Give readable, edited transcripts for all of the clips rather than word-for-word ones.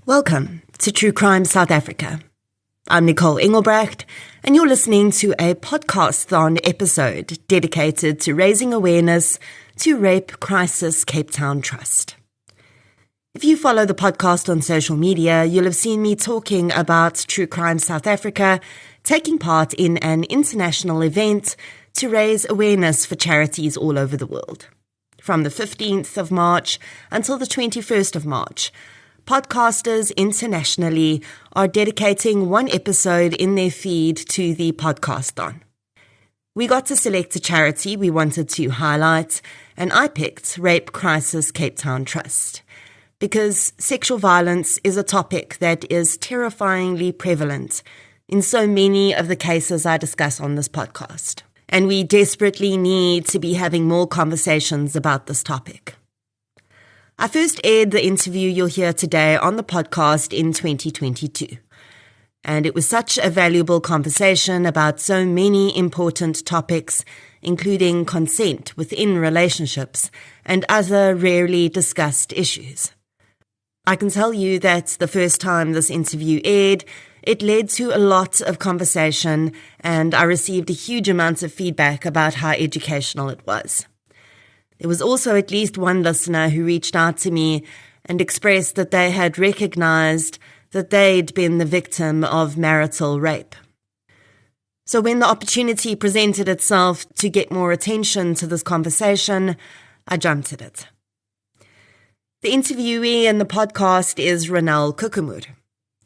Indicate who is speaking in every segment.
Speaker 1: Welcome to True Crime South Africa. I'm Nicole Engelbrecht, and you're listening to a Podcasthon episode dedicated to raising awareness to Rape Crisis Cape Town Trust. If you follow the podcast on social media, you'll have seen me talking about True Crime South Africa taking part in an international event to raise awareness for charities all over the world. From the 15th of March until the 21st of March, podcasters internationally are dedicating one episode in their feed to the Podcasthon. We got to select a charity we wanted to highlight, and I picked Rape Crisis Cape Town Trust, because sexual violence is a topic that is terrifyingly prevalent in so many of the cases I discuss on this podcast, and we desperately need to be having more conversations about this topic. I first aired the interview you'll hear today on the podcast in 2022. And it was such a valuable conversation about so many important topics, including consent within relationships and other rarely discussed issues. I can tell you that the first time this interview aired, it led to a lot of conversation, and I received a huge amount of feedback about how educational it was. There was also at least one listener who reached out to me and expressed that they had recognized that they'd been the victim of marital rape. So when the opportunity presented itself to get more attention to this conversation, I jumped at it. The interviewee in the podcast is Ronel Koekemoer.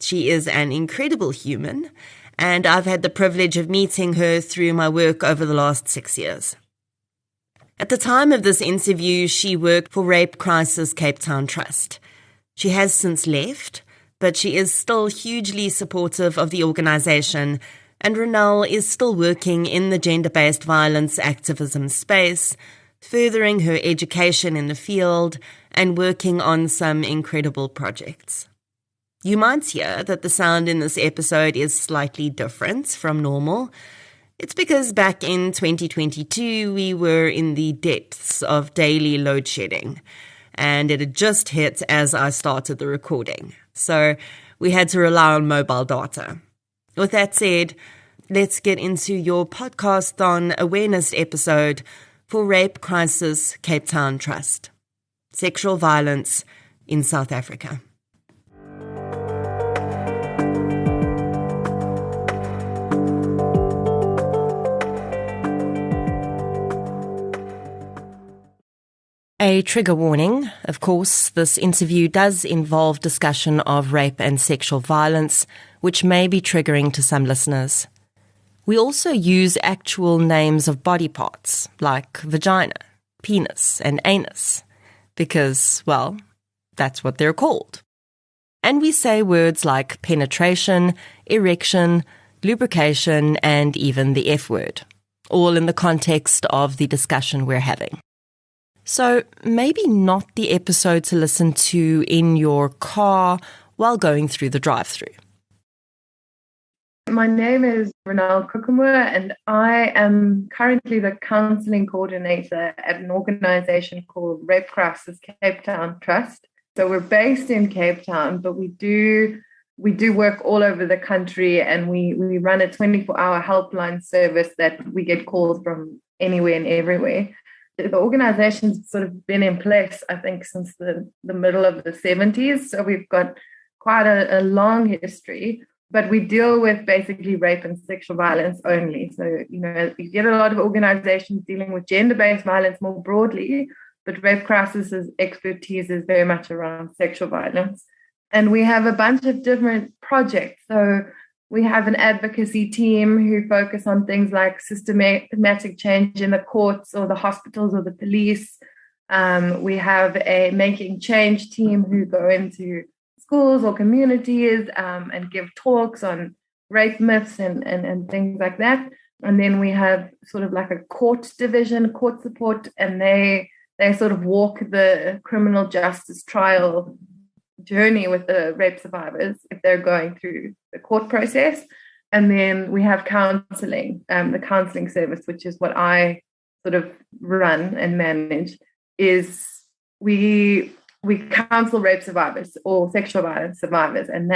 Speaker 1: She is an incredible human, and I've had the privilege of meeting her through my work over the last 6 years. At the time of this interview, she worked for Rape Crisis Cape Town Trust. She has since left, but she is still hugely supportive of the organisation, and Ronel is still working in the gender-based violence activism space, furthering her education in the field and working on some incredible projects. You might hear that the sound in this episode is slightly different from normal. It's because back in 2022, we were in the depths of daily load shedding, and it had just hit as I started the recording. So we had to rely on mobile data. With that said, let's get into your Podcasthon awareness episode for Rape Crisis Cape Town Trust. Sexual violence in South Africa. A trigger warning. Of course, this interview does involve discussion of rape and sexual violence, which may be triggering to some listeners. We also use actual names of body parts, like vagina, penis, and anus, because, well, that's what they're called. And we say words like penetration, erection, lubrication, and even the F word, all in the context of the discussion we're having. So maybe not the episode to listen to in your car while going through the drive-thru.
Speaker 2: My name is Ronel Koekemoer, and I am currently the counselling coordinator at an organisation called Rape Crisis Cape Town Trust. So we're based in Cape Town, but we do work all over the country, and we run a 24-hour helpline service that we get calls from anywhere and everywhere. The organization's sort of been in place, I think, since the middle of the 70s. So we've got quite a long history, but we deal with basically rape and sexual violence only. So, you get a lot of organizations dealing with gender-based violence more broadly, but Rape Crisis's expertise is very much around sexual violence. And we have a bunch of different projects. So we have an advocacy team who focus on things like systematic change in the courts or the hospitals or the police. We have a making change team who go into schools or communities and give talks on rape myths and things like that. And then we have sort of like a court division, court support, and they sort of walk the criminal justice trial journey with the rape survivors if they're going through the court process. And then we have counselling, the counselling service, which is what I sort of run and manage, is we we counsel rape survivors or sexual violence survivors, and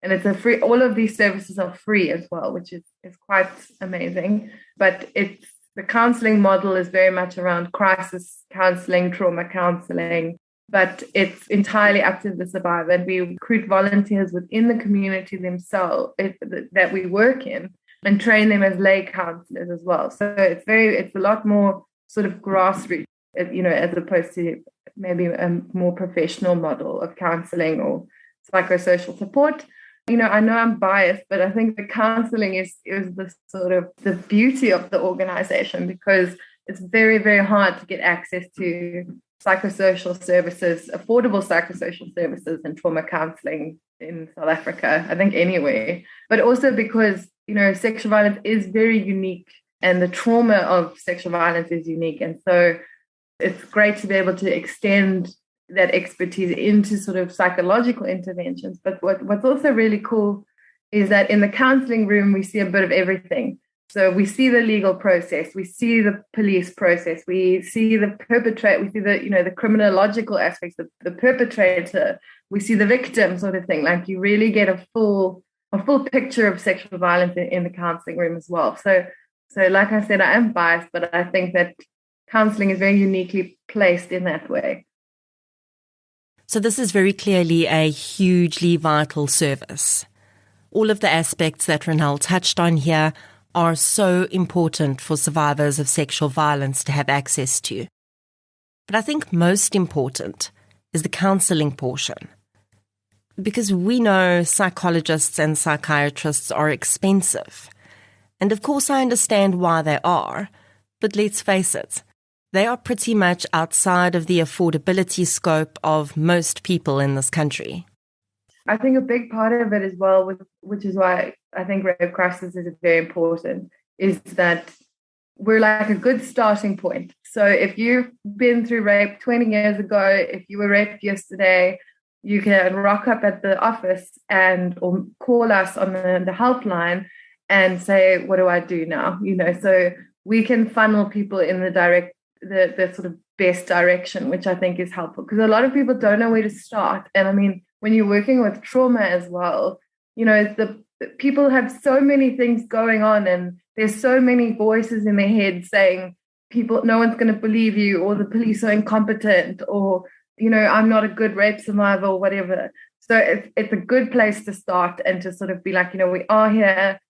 Speaker 2: it's a free. All of these services are free as well, which is quite amazing. But the counseling model is very much around crisis counseling, trauma counseling, but it's entirely up to the survivor. And we recruit volunteers within the community themselves that we work in, and train them as lay counselors as well. So it's a lot more sort of grassroots, as opposed to maybe a more professional model of counseling or psychosocial support. I know I'm biased, but I think the counseling is the sort of the beauty of the organization, because it's very, very hard to get access to psychosocial services, affordable psychosocial services and trauma counseling in South Africa, I think anywhere. But also because, sexual violence is very unique, and the trauma of sexual violence is unique. And so it's great to be able to extend that expertise into sort of psychological interventions. But what's also really cool is that in the counseling room, we see a bit of everything. So we see the legal process, we see the police process, we see the perpetrator, we see the criminological aspects of the perpetrator, we see the victim sort of thing. Like, you really get a full picture of sexual violence in the counseling room as well. So like I said, I am biased, but I think that counseling is very uniquely placed in that way.
Speaker 1: So this is very clearly a hugely vital service. All of the aspects that Ronel touched on here are so important for survivors of sexual violence to have access to. But I think most important is the counseling portion. Because we know psychologists and psychiatrists are expensive. And of course I understand why they are, but let's face it, they are pretty much outside of the affordability scope of most people in this country.
Speaker 2: I think a big part of it as well, which is why I think Rape Crisis is very important, is that we're like a good starting point. So if you've been through rape 20 years ago, if you were raped yesterday, you can rock up at the office or call us on the helpline and say, what do I do now? So we can funnel people in the sort of best direction, which I think is helpful, because a lot of people don't know where to start. And I mean, when you're working with trauma as well, the people have so many things going on, and there's so many voices in their head saying no one's going to believe you, or the police are incompetent, or I'm not a good rape survivor, or whatever. So it's a good place to start, and to sort of be like, we are here,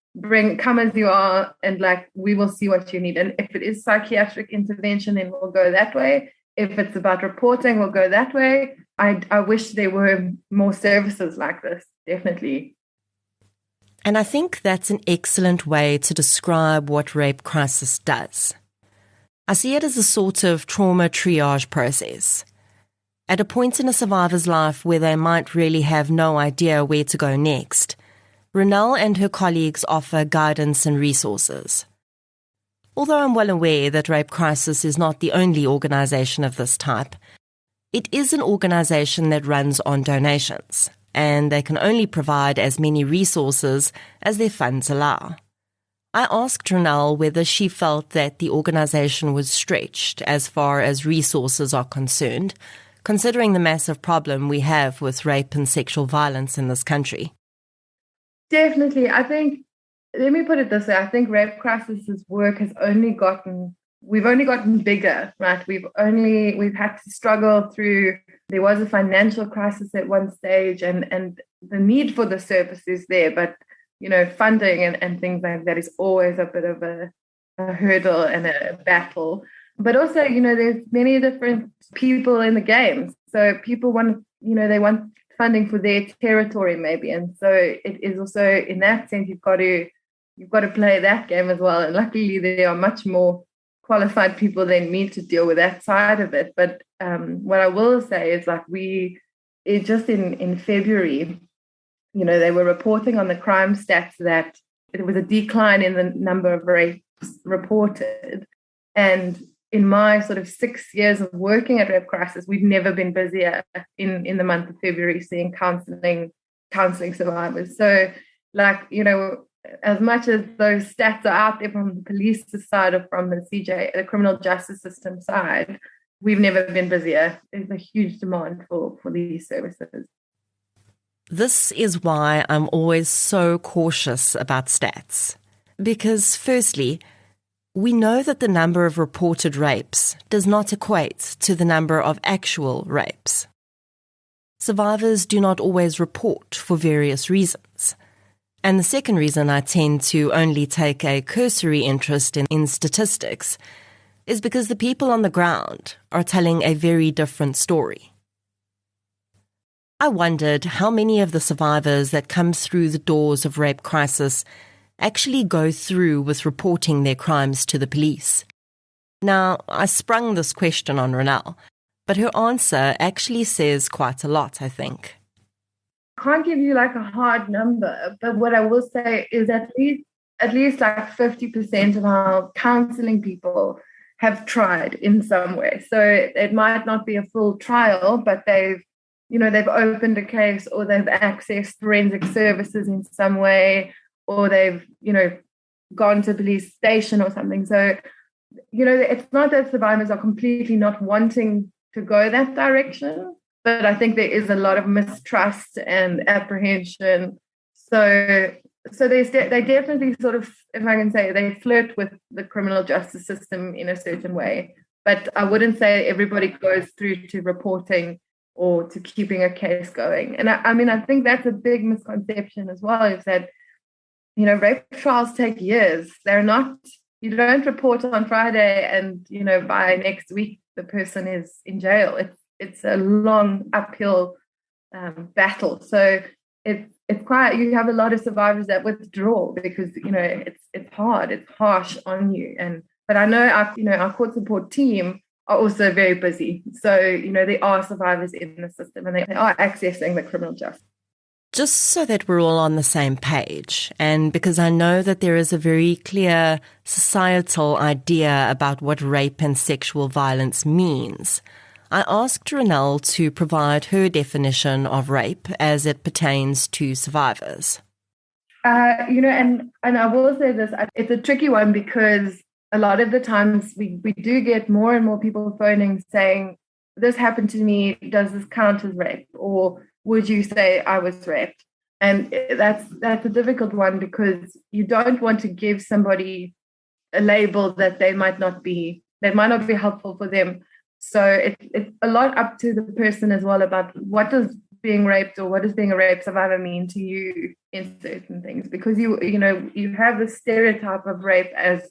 Speaker 2: come as you are, and like, we will see what you need. And if it is psychiatric intervention, then we'll go that way. If it's about reporting, we'll go that way. I wish there were more services like this, definitely.
Speaker 1: And I think that's an excellent way to describe what Rape Crisis does. I see it as a sort of trauma triage process. At a point in a survivor's life where they might really have no idea where to go next, Ronel and her colleagues offer guidance and resources. Although I'm well aware that Rape Crisis is not the only organisation of this type, it is an organisation that runs on donations, and they can only provide as many resources as their funds allow. I asked Ronel whether she felt that the organisation was stretched as far as resources are concerned, considering the massive problem we have with rape and sexual violence in this country.
Speaker 2: Definitely. Let me put it this way. I think Rape Crisis's work has we've only gotten bigger, right? We've had to struggle through, there was a financial crisis at one stage, and the need for the service is there, but, funding and things like that is always a bit of a hurdle and a battle. But also, there's many different people in the game. So people want, they want funding for their territory maybe. And so it is also, in that sense, you've got to play that game as well. And luckily there are much more qualified people than me to deal with that side of it. But what I will say is, like, just in February, they were reporting on the crime stats that there was a decline in the number of rapes reported. And in my sort of 6 years of working at Rape Crisis, we've never been busier in the month of February seeing counseling survivors. So, like, as much as those stats are out there from the police side or from the CJ, the criminal justice system side, we've never been busier. There's a huge demand for these services.
Speaker 1: This is why I'm always so cautious about stats. Because firstly, we know that the number of reported rapes does not equate to the number of actual rapes. Survivors do not always report for various reasons. And the second reason I tend to only take a cursory interest in statistics is because the people on the ground are telling a very different story. I wondered how many of the survivors that come through the doors of Rape Crisis actually go through with reporting their crimes to the police. Now, I sprung this question on Ronel, but her answer actually says quite a lot, I think.
Speaker 2: I can't give you like a hard number, but what I will say is at least like 50% of our counseling people have tried in some way. So it might not be a full trial, but they've opened a case, or they've accessed forensic services in some way, or they've, gone to a police station or something. So, it's not that survivors are completely not wanting to go that direction, but I think there is a lot of mistrust and apprehension. So they definitely sort of, if I can say, they flirt with the criminal justice system in a certain way. But I wouldn't say everybody goes through to reporting or to keeping a case going. And I think that's a big misconception as well, is that, rape trials take years. You don't report on Friday and, by next week, the person is in jail. It's a long uphill battle. So it's quite, you have a lot of survivors that withdraw because, it's hard, it's harsh on you. But I know our court support team are also very busy. So, there are survivors in the system and they are accessing the criminal justice.
Speaker 1: Just so that we're all on the same page, and because I know that there is a very clear societal idea about what rape and sexual violence means, I asked Ronel to provide her definition of rape as it pertains to survivors.
Speaker 2: And I will say this, it's a tricky one because a lot of the times we do get more and more people phoning saying, this happened to me, does this count as rape? Or would you say I was raped? And that's a difficult one because you don't want to give somebody a label that might not be helpful for them. So it's a lot up to the person as well about what does being raped or what does being a rape survivor mean to you in certain things, because you have the stereotype of rape as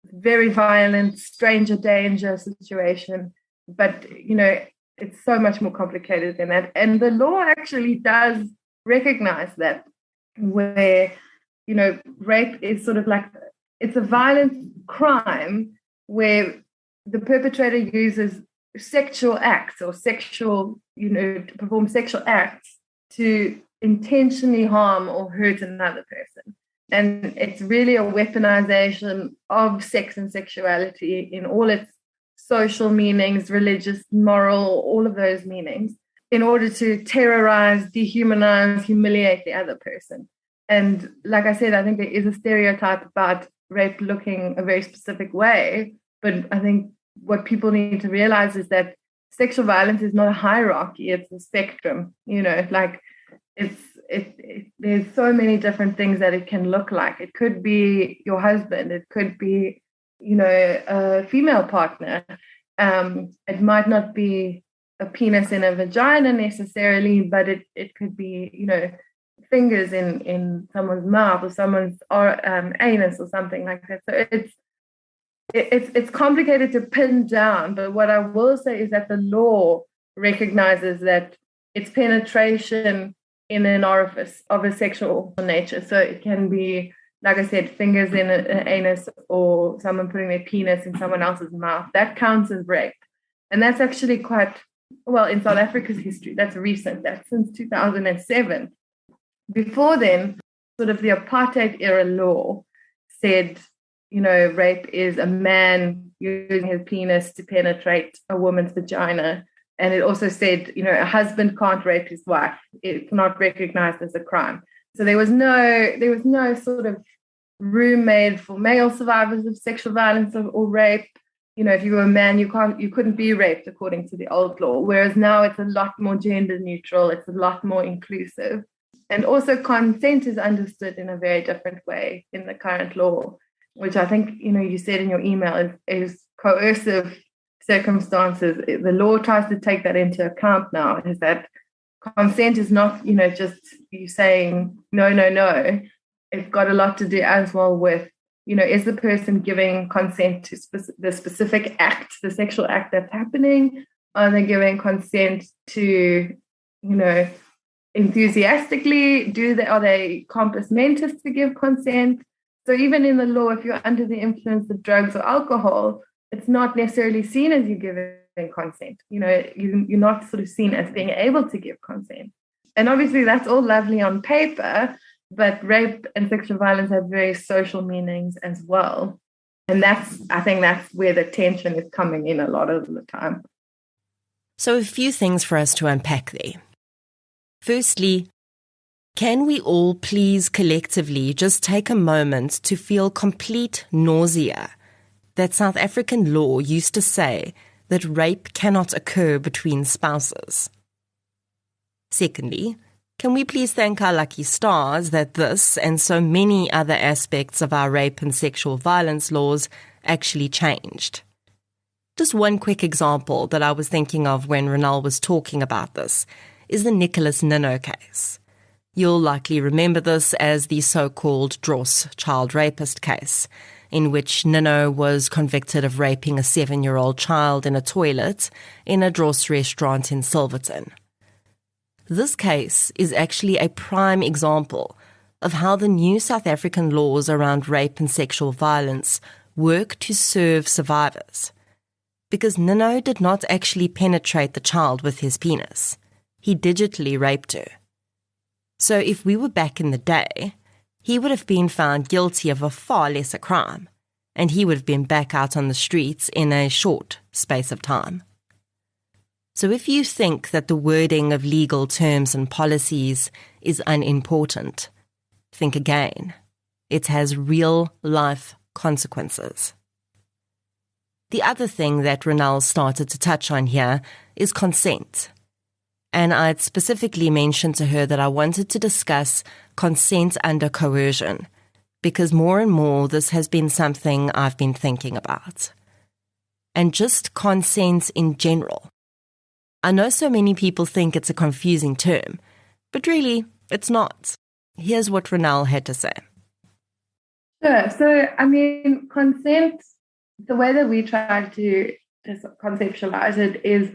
Speaker 2: very violent, stranger danger situation, but it's so much more complicated than that. And the law actually does recognize that, where rape is sort of like, it's a violent crime where the perpetrator uses sexual acts or to perform sexual acts to intentionally harm or hurt another person. And it's really a weaponization of sex and sexuality in all its social meanings, religious, moral, all of those meanings, in order to terrorize, dehumanize, humiliate the other person. And like I said, I think there is a stereotype about rape looking a very specific way, but I think what people need to realize is that sexual violence is not a hierarchy, it's a spectrum. There's so many different things that it can look like. It could be your husband, it could be, a female partner. It might not be a penis in a vagina necessarily, but it could be, fingers in someone's mouth or someone's anus or something like that. So it's complicated to pin down, but what I will say is that the law recognizes that it's penetration in an orifice of a sexual nature. So it can be, like I said, fingers in an anus or someone putting their penis in someone else's mouth. That counts as rape. And that's actually quite, well, in South Africa's history, that's recent. That's since 2007. Before then, sort of the apartheid era law said, rape is a man using his penis to penetrate a woman's vagina. And it also said, a husband can't rape his wife. It's not recognized as a crime. So there was no sort of room made for male survivors of sexual violence or rape. if you were a man, you couldn't be raped according to the old law, whereas now it's a lot more gender neutral, it's a lot more inclusive. And also consent is understood in a very different way in the current law, which I think, you said in your email is coercive circumstances. The law tries to take that into account now, is that consent is not, just you saying no, no, no. It's got a lot to do as well with, is the person giving consent to the specific act, the sexual act that's happening? Are they giving consent to, enthusiastically? Are they compos mentis to give consent? So even in the law, if you're under the influence of drugs or alcohol, it's not necessarily seen as you giving consent. You're not sort of seen as being able to give consent. And obviously that's all lovely on paper, but rape and sexual violence have very social meanings as well. And I think that's where the tension is coming in a lot of the time.
Speaker 1: So a few things for us to unpack there. Firstly, can we all please collectively just take a moment to feel complete nausea that South African law used to say that rape cannot occur between spouses? Secondly, can we please thank our lucky stars that this and so many other aspects of our rape and sexual violence laws actually changed? Just one quick example that I was thinking of when Ronel was talking about this is the Nicholas Nino case. You'll likely remember this as the so-called Dross child rapist case, in which Nino was convicted of raping a 7-year-old child in a toilet in a Dross restaurant in Silverton. This case is actually a prime example of how the new South African laws around rape and sexual violence work to serve survivors. Because Nino did not actually penetrate the child with his penis. He digitally raped her. So if we were back in the day, he would have been found guilty of a far lesser crime, and he would have been back out on the streets in a short space of time. So if you think that the wording of legal terms and policies is unimportant, think again. It has real-life consequences. The other thing that Ronel started to touch on here is consent. And I'd specifically mentioned to her that I wanted to discuss consent under coercion, because more and more this has been something I've been thinking about. And just consent in general. I know so many people think it's a confusing term, but really, it's not. Here's what Ronel had to say.
Speaker 2: Sure. So, consent, the way that we try to conceptualize it is,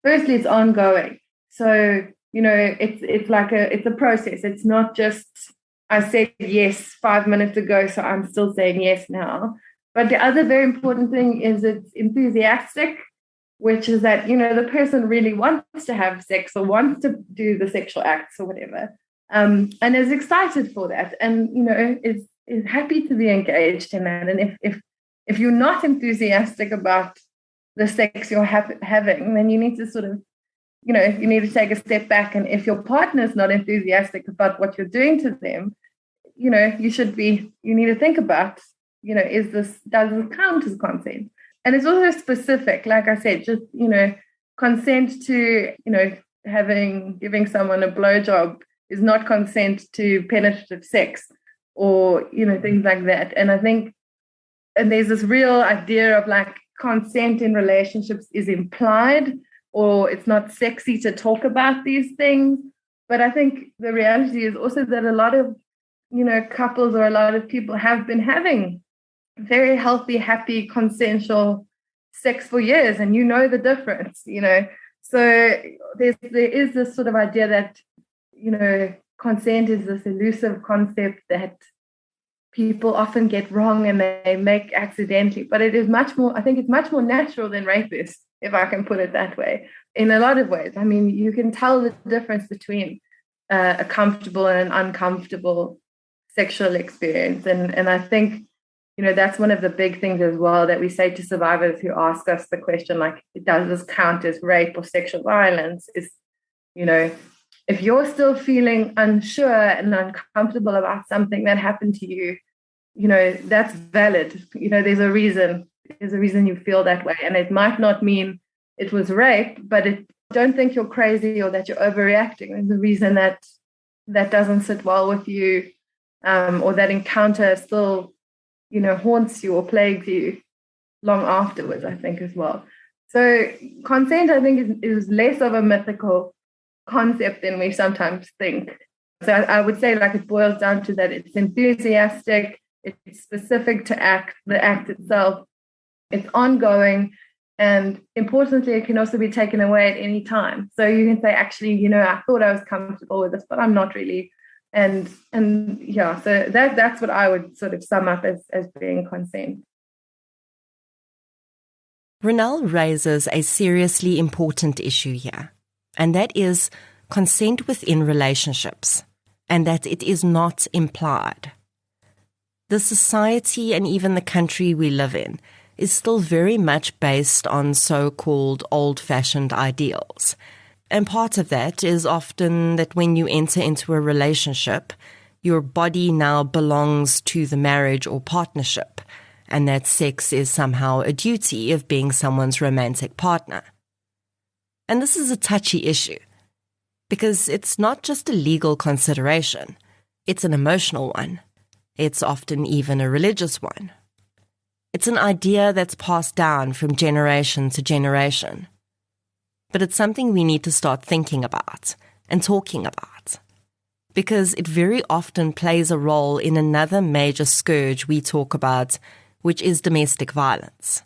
Speaker 2: firstly, it's ongoing. So, it's a process. It's not just, I said yes 5 minutes ago, so I'm still saying yes now. But the other very important thing is it's enthusiastic, which is that, the person really wants to have sex or wants to do the sexual acts or whatever, and is excited for that and, is happy to be engaged in that. And if you're not enthusiastic about the sex you're having, then you need to sort of, you need to take a step back. And if your partner is not enthusiastic about what you're doing to them, you need to think about, does this count as consent? And it's also specific, like I said, just, consent to, giving someone a blowjob is not consent to penetrative sex or, things like that. And I think, and there's this real idea of like consent in relationships is implied, or it's not sexy to talk about these things. But I think the reality is also that a lot of, couples or a lot of people have been having very healthy, happy, consensual sex for years, and the difference, So there is this sort of idea that, consent is this elusive concept that people often get wrong and they make accidentally, but it is much more, I think it's much more natural than rape is, if I can put it that way, in a lot of ways. I mean, you can tell the difference between a comfortable and an uncomfortable sexual experience. And I think, that's one of the big things as well that we say to survivors who ask us the question, like, does this count as rape or sexual violence? Is, if you're still feeling unsure and uncomfortable about something that happened to you, that's valid. There's a reason is a reason you feel that way. And it might not mean it was rape, but don't think you're crazy or that you're overreacting. And the reason that doesn't sit well with you, or that encounter still, haunts you or plagues you long afterwards, I think, as well. So consent, I think, is less of a mythical concept than we sometimes think. So I would say, like, it boils down to that it's enthusiastic, it's specific to the act itself, it's ongoing, and importantly, it can also be taken away at any time. So you can say, actually, I thought I was comfortable with this, but I'm not really. And yeah, so that's what I would sort of sum up as being consent.
Speaker 1: Ronel raises a seriously important issue here, and that is consent within relationships, and that it is not implied. The society and even the country we live in is still very much based on so-called old-fashioned ideals. And part of that is often that when you enter into a relationship, your body now belongs to the marriage or partnership, and that sex is somehow a duty of being someone's romantic partner. And this is a touchy issue, because it's not just a legal consideration, it's an emotional one. It's often even a religious one. It's an idea that's passed down from generation to generation. But it's something we need to start thinking about and talking about, because it very often plays a role in another major scourge we talk about, which is domestic violence.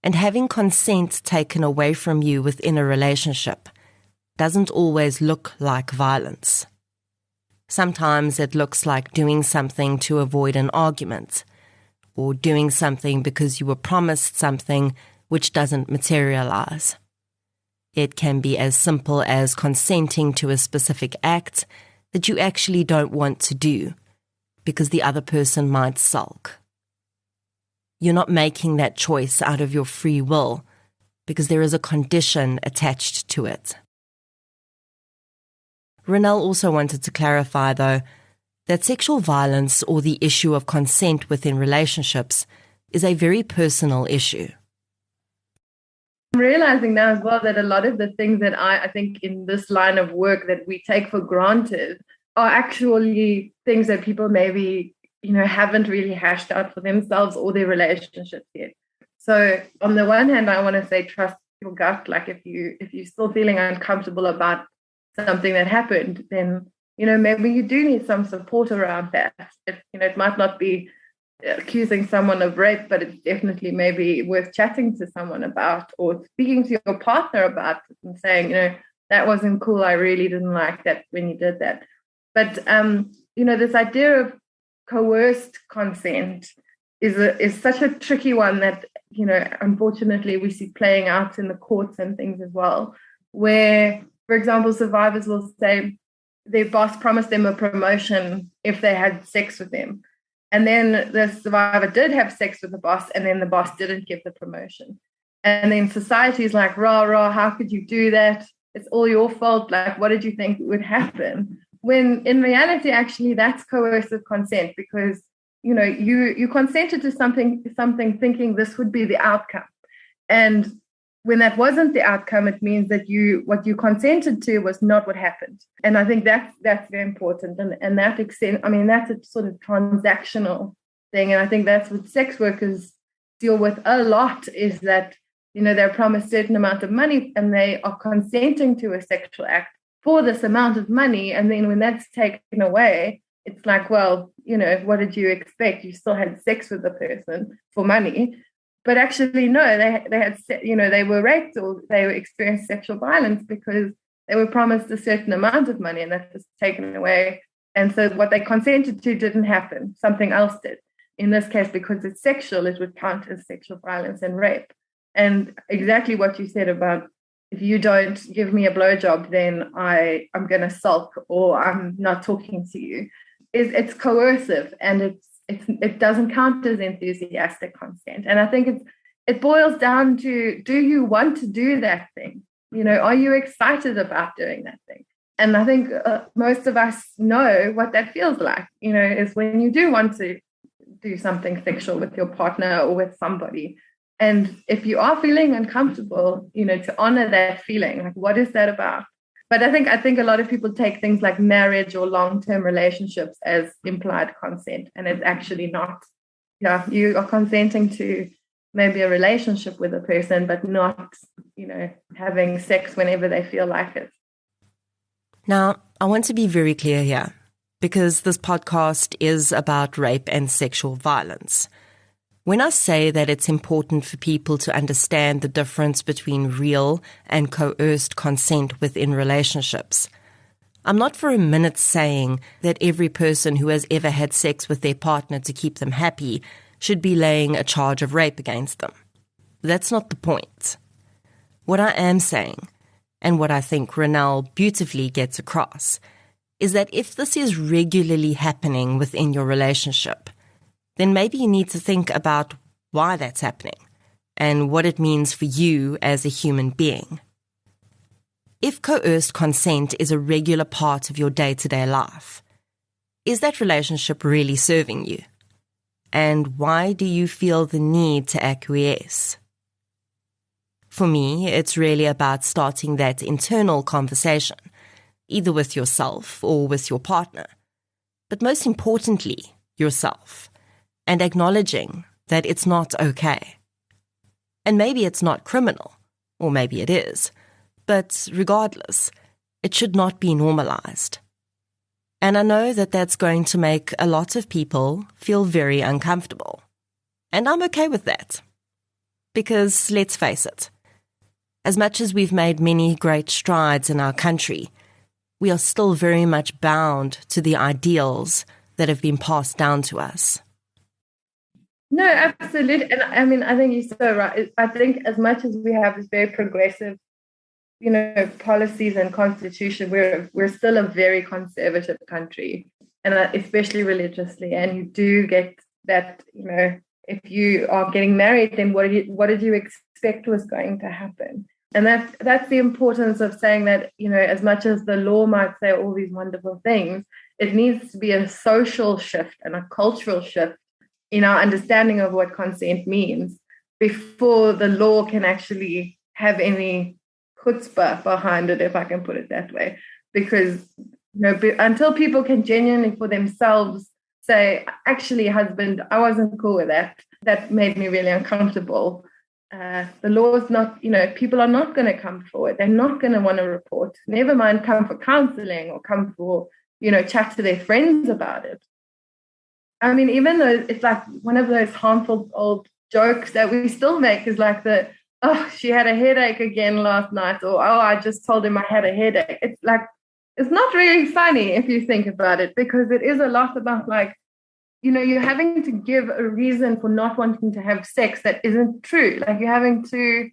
Speaker 1: And having consent taken away from you within a relationship doesn't always look like violence. Sometimes it looks like doing something to avoid an argument, or doing something because you were promised something which doesn't materialize. It can be as simple as consenting to a specific act that you actually don't want to do because the other person might sulk. You're not making that choice out of your free will because there is a condition attached to it. Ronel also wanted to clarify, though, that sexual violence or the issue of consent within relationships is a very personal issue.
Speaker 2: I'm realizing now as well that a lot of the things that I think in this line of work that we take for granted are actually things that people maybe, haven't really hashed out for themselves or their relationships yet. So on the one hand, I want to say trust your gut. Like if you're still feeling uncomfortable about something that happened, then maybe you do need some support around that. It might not be accusing someone of rape, but it's definitely maybe worth chatting to someone about, or speaking to your partner about it and saying, that wasn't cool. I really didn't like that when you did that. But this idea of coerced consent is such a tricky one that unfortunately we see playing out in the courts and things as well, where, for example, survivors will say their boss promised them a promotion if they had sex with them. And then the survivor did have sex with the boss, and then the boss didn't give the promotion. And then society is like, rah, how could you do that? It's all your fault. Like, what did you think would happen? When in reality, actually, that's coercive consent, because, you consented to something thinking this would be the outcome. And when that wasn't the outcome, it means that what you consented to was not what happened. And I think that's very important. And that extent, that's a sort of transactional thing. And I think that's what sex workers deal with a lot, is that, they're promised a certain amount of money and they are consenting to a sexual act for this amount of money. And then when that's taken away, it's like, well, what did you expect? You still had sex with the person for money. But actually, no, they had, they were raped or they experienced sexual violence because they were promised a certain amount of money and that was taken away. And so what they consented to didn't happen. Something else did. In this case, because it's sexual, it would count as sexual violence and rape. And exactly what you said about, if you don't give me a blowjob, then I'm going to sulk or I'm not talking to you. It's coercive, and it doesn't count as enthusiastic consent. And I think it boils down to, do you want to do that thing? Are you excited about doing that thing? And I think most of us know what that feels like, is when you do want to do something sexual with your partner or with somebody. And if you are feeling uncomfortable, to honor that feeling, like, what is that about? But I think a lot of people take things like marriage or long-term relationships as implied consent, and it's actually not. Yeah, you are consenting to maybe a relationship with a person, but not, having sex whenever they feel like it.
Speaker 1: Now, I want to be very clear here, because this podcast is about rape and sexual violence. When I say that it's important for people to understand the difference between real and coerced consent within relationships, I'm not for a minute saying that every person who has ever had sex with their partner to keep them happy should be laying a charge of rape against them. That's not the point. What I am saying, and what I think Ronel beautifully gets across, is that if this is regularly happening within your relationship, then maybe you need to think about why that's happening and what it means for you as a human being. If coerced consent is a regular part of your day-to-day life, is that relationship really serving you? And why do you feel the need to acquiesce? For me, it's really about starting that internal conversation, either with yourself or with your partner, but most importantly, yourself, and acknowledging that it's not okay. And maybe it's not criminal, or maybe it is, but regardless, it should not be normalized. And I know that that's going to make a lot of people feel very uncomfortable. And I'm okay with that. Because let's face it, as much as we've made many great strides in our country, we are still very much bound to the ideals that have been passed down to us.
Speaker 2: No, absolutely. And I mean, I think you're so right. I think as much as we have this very progressive, policies and constitution, we're still a very conservative country, and especially religiously. And you do get that, if you are getting married, then what did you expect was going to happen? And that's the importance of saying that, as much as the law might say all these wonderful things, it needs to be a social shift and a cultural shift in our understanding of what consent means before the law can actually have any chutzpah behind it, if I can put it that way. Because until people can genuinely for themselves say, actually, husband, I wasn't cool with that. That made me really uncomfortable. The law is not, people are not going to come forward. They're not going to want to report. Never mind come for counseling or come for, chat to their friends about it. I mean, even though it's like one of those harmful old jokes that we still make is like she had a headache again last night, or, I just told him I had a headache. It's like, it's not really funny if you think about it, because it is a lot about you're having to give a reason for not wanting to have sex that isn't true. Like you're having to,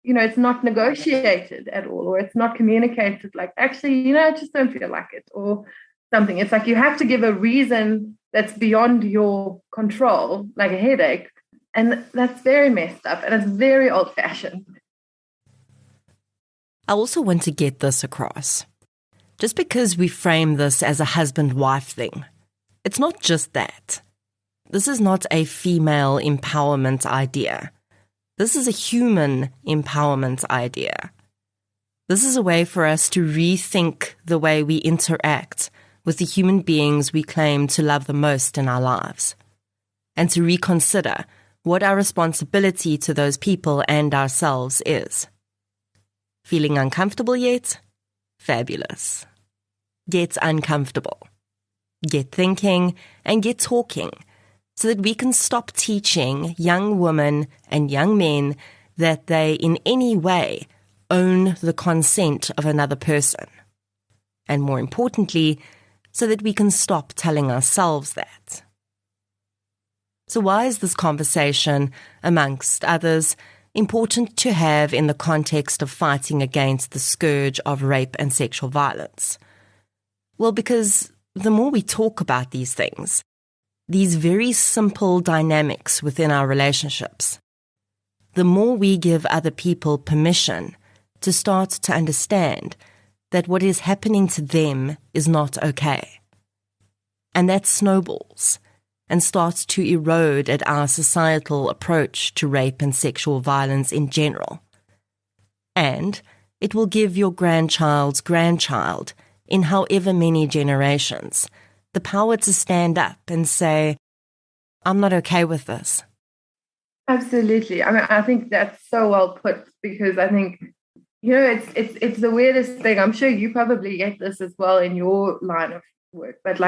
Speaker 2: it's not negotiated at all, or it's not communicated like, actually, I just don't feel like it, or something. It's like you have to give a reason that's beyond your control, like a headache. And that's very messed up, and it's very old-fashioned.
Speaker 1: I also want to get this across. Just because we frame this as a husband-wife thing, it's not just that. This is not a female empowerment idea. This is a human empowerment idea. This is a way for us to rethink the way we interact with the human beings we claim to love the most in our lives, and to reconsider what our responsibility to those people and ourselves is. Feeling uncomfortable yet? Fabulous. Get uncomfortable. Get thinking and get talking so that we can stop teaching young women and young men that they in any way own the consent of another person. And more importantly, so that we can stop telling ourselves that. So why is this conversation, amongst others, important to have in the context of fighting against the scourge of rape and sexual violence? Well, because the more we talk about these things, these very simple dynamics within our relationships, the more we give other people permission to start to understand that what is happening to them is not okay. And that snowballs. and starts to erode at our societal approach to rape and sexual violence in general. And it will give your grandchild's grandchild, in however many generations, the power to stand up and say, I'm not okay with this.
Speaker 2: Absolutely. I mean, I think that's so well put, because I think, it's the weirdest thing. I'm sure you probably get this as well in your line of work, but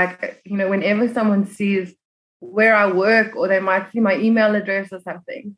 Speaker 2: whenever someone sees where I work, or they might see my email address or something,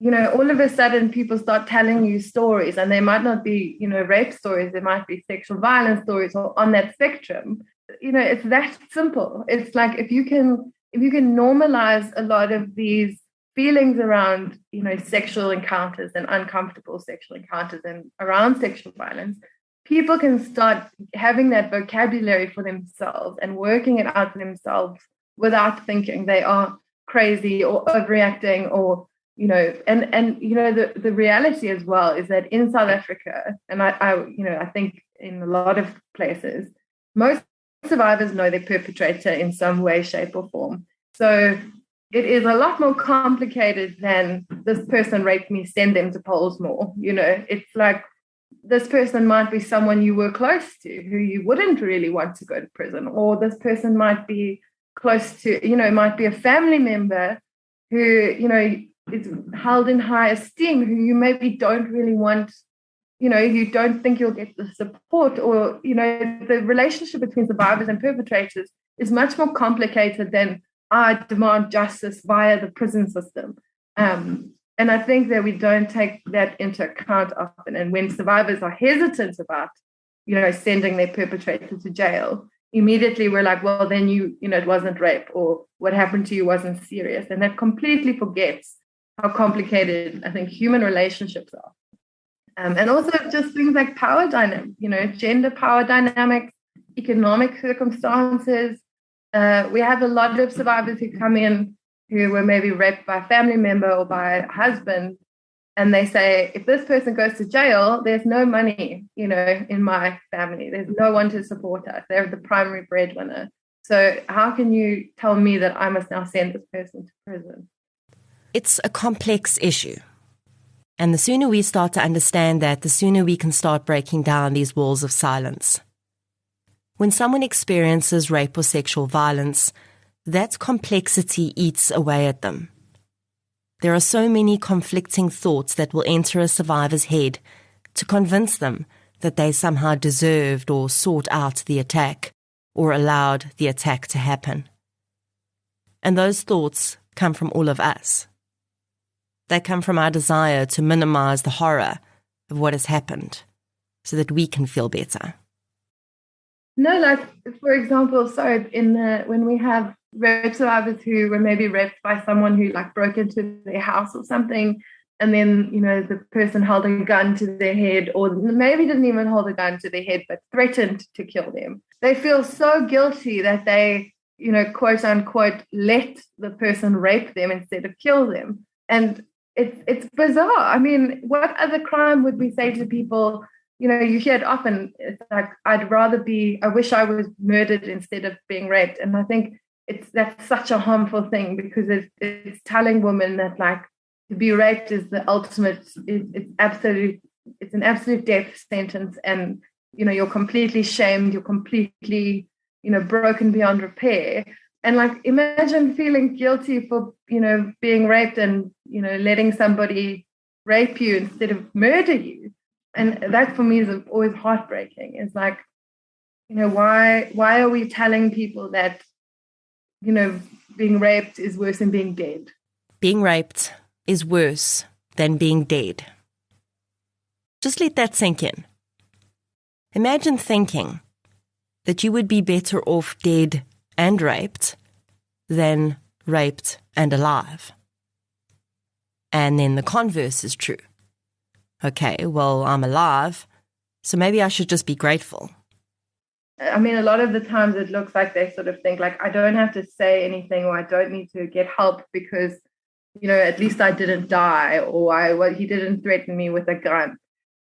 Speaker 2: all of a sudden people start telling you stories, and they might not be, rape stories, they might be sexual violence stories, or on that spectrum. It's that simple. It's like, if you can normalize a lot of these feelings around, sexual encounters and uncomfortable sexual encounters and around sexual violence, people can start having that vocabulary for themselves and working it out for themselves without thinking they are crazy or overreacting, or, the reality as well is that in South Africa, and I think in a lot of places, most survivors know their perpetrator in some way, shape, or form. So it is a lot more complicated than this person raped me, send them to Pollsmoor. It's like, this person might be someone you were close to who you wouldn't really want to go to prison, or this person might be close to, might be a family member who, is held in high esteem, who you maybe don't really want, you don't think you'll get the support, or, the relationship between survivors and perpetrators is much more complicated than I demand justice via the prison system. And I think that we don't take that into account often. And when survivors are hesitant about, sending their perpetrator to jail, immediately we're like, well, then it wasn't rape, or what happened to you wasn't serious. And that completely forgets how complicated I think human relationships are. And also just things like power dynamics, gender power dynamics, economic circumstances. We have a lot of survivors who come in who were maybe raped by a family member or by a husband, and they say, if this person goes to jail, there's no money, in my family. There's no one to support us. They're the primary breadwinner. So how can you tell me that I must now send this person to prison?
Speaker 1: It's a complex issue. And the sooner we start to understand that, the sooner we can start breaking down these walls of silence. When someone experiences rape or sexual violence, that complexity eats away at them. There are so many conflicting thoughts that will enter a survivor's head to convince them that they somehow deserved or sought out the attack or allowed the attack to happen. And those thoughts come from all of us. They come from our desire to minimize the horror of what has happened so that we can feel better.
Speaker 2: No, like, for example, when we have rape survivors who were maybe raped by someone who broke into their house or something, and then, the person held a gun to their head, or maybe didn't even hold a gun to their head, but threatened to kill them. They feel so guilty that they, quote unquote, let the person rape them instead of kill them. And it's bizarre. I mean, what other crime would we say to people? You hear it often. It's like, I wish I was murdered instead of being raped. And I think that's such a harmful thing, because it's telling women that to be raped is the ultimate, it's an absolute death sentence. And, you're completely shamed. You're completely, broken beyond repair. And imagine feeling guilty for, being raped and, letting somebody rape you instead of murder you. And that for me is always heartbreaking. It's like, why are we telling people that, being raped is worse than being dead?
Speaker 1: Being raped is worse than being dead. Just let that sink in. Imagine thinking that you would be better off dead and raped than raped and alive. And then the converse is true. Okay, well, I'm alive, so maybe I should just be grateful.
Speaker 2: I mean, a lot of the times it looks like they sort of think I don't have to say anything, or I don't need to get help because, at least I didn't die, or he didn't threaten me with a gun.